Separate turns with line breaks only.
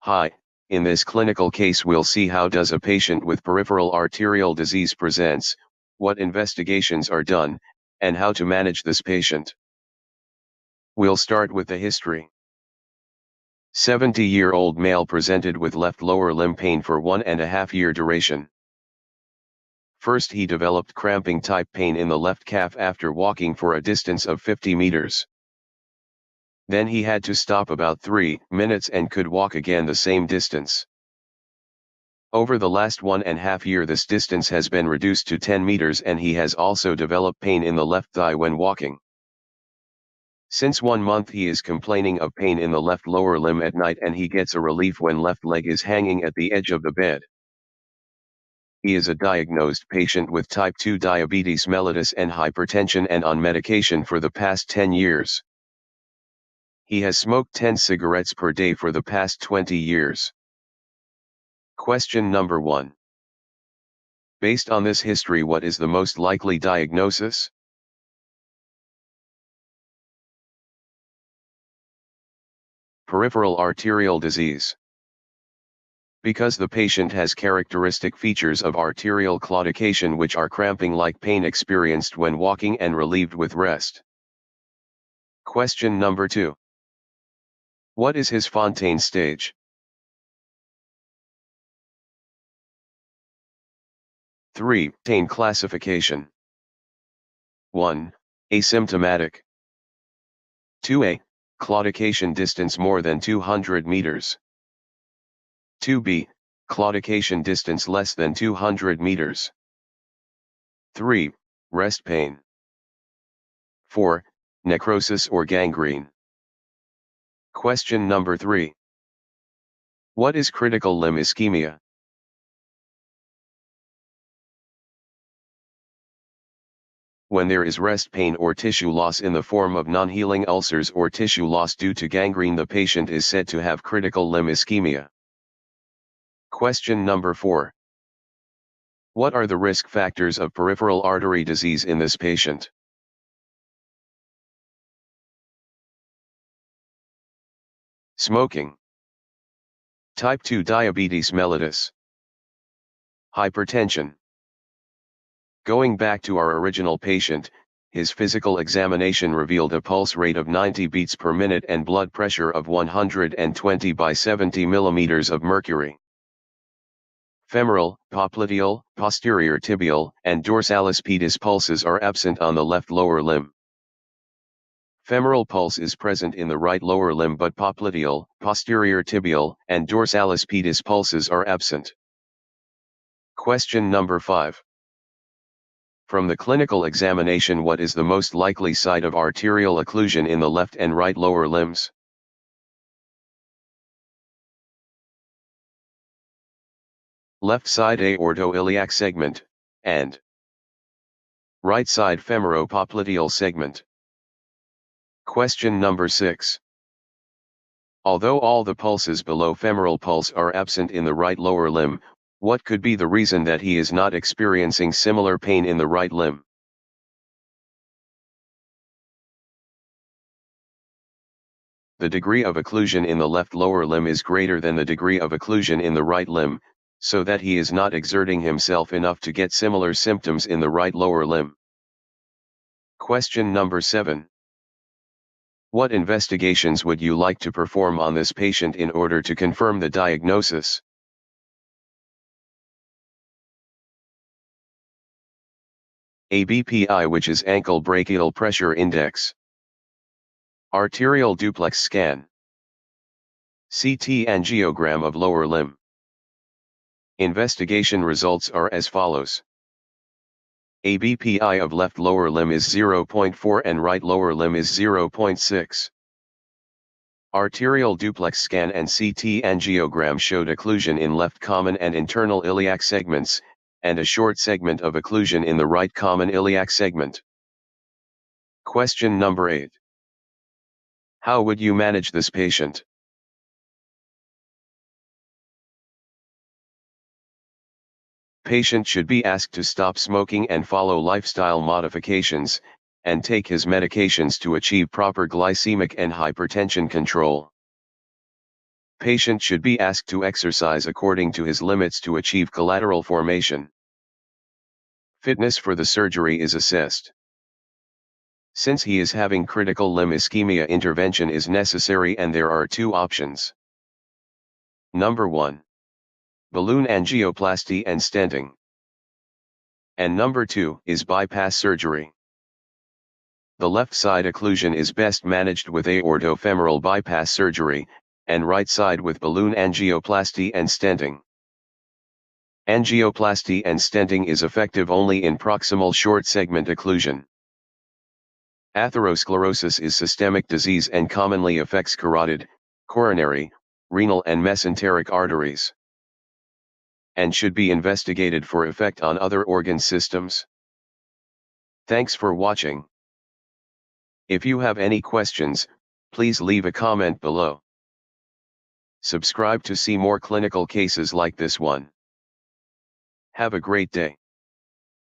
Hi, in this clinical case we'll see how does a patient with peripheral arterial disease presents, what investigations are done, and how to manage this patient. We'll start with the history. 70-year-old male presented with left lower limb pain for 1.5-year duration. First he developed cramping type pain in the left calf after walking for a distance of 50 meters. Then he had to stop about 3 minutes and could walk again the same distance. Over the last 1.5 years this distance has been reduced to 10 meters and he has also developed pain in the left thigh when walking. Since 1 month he is complaining of pain in the left lower limb at night and he gets a relief when left leg is hanging at the edge of the bed. He is a diagnosed patient with type 2 diabetes mellitus and hypertension and on medication for the past 10 years. He has smoked 10 cigarettes per day for the past 20 years. Question number 1. Based on this history, what is the most likely diagnosis? Peripheral arterial disease. Because the patient has characteristic features of arterial claudication which are cramping-like pain experienced when walking and relieved with rest. Question number 2. What is his Fontaine stage? 3. Fontaine classification. 1. Asymptomatic. 2a. Claudication distance more than 200 meters. 2b. Claudication distance less than 200 meters. 3. Rest pain. 4. Necrosis or gangrene. Question number 3. What is critical limb ischemia? When there is rest pain or tissue loss in the form of non-healing ulcers or tissue loss due to gangrene, the patient is said to have critical limb ischemia. Question number 4. What are the risk factors of peripheral artery disease in this patient? Smoking. Type 2 diabetes mellitus. Hypertension. Going back to our original patient, his physical examination revealed a pulse rate of 90 beats per minute and blood pressure of 120 by 70 millimeters of mercury. Femoral, popliteal, posterior tibial, and dorsalis pedis pulses are absent on the left lower limb. Femoral pulse is present in the right lower limb but popliteal, posterior tibial, and dorsalis pedis pulses are absent. Question number 5. From the clinical examination, what is the most likely site of arterial occlusion in the left and right lower limbs? Left side aortoiliac segment, and right side femoropopliteal segment. Question number 6. Although all the pulses below femoral pulse are absent in the right lower limb, what could be the reason that he is not experiencing similar pain in the right limb? The degree of occlusion in the left lower limb is greater than the degree of occlusion in the right limb, so that he is not exerting himself enough to get similar symptoms in the right lower limb. Question number 7. What investigations would you like to perform on this patient in order to confirm the diagnosis? ABPI, which is ankle brachial pressure index. Arterial duplex scan. CT angiogram of lower limb. Investigation results are as follows. ABPI of left lower limb is 0.4 and right lower limb is 0.6. Arterial duplex scan and CT angiogram showed occlusion in left common and internal iliac segments, and a short segment of occlusion in the right common iliac segment. Question number 8. How would you manage this patient? Patient should be asked to stop smoking and follow lifestyle modifications, and take his medications to achieve proper glycemic and hypertension control. patient should be asked to exercise according to his limits to achieve collateral formation. Fitness for the surgery is assessed. Since he is having critical limb ischemia, intervention is necessary and there are two options. Number 1. Balloon angioplasty and stenting. And number 2 is bypass surgery. The left side occlusion is best managed with aortofemoral bypass surgery, and right side with balloon angioplasty and stenting. Angioplasty and stenting is effective only in proximal short segment occlusion. Atherosclerosis is systemic disease and commonly affects carotid, coronary, renal and mesenteric arteries, and should be investigated for effect on other organ systems. Thanks for watching. If you have any questions, please leave a comment below. Subscribe to see more clinical cases like this one. Have a great day.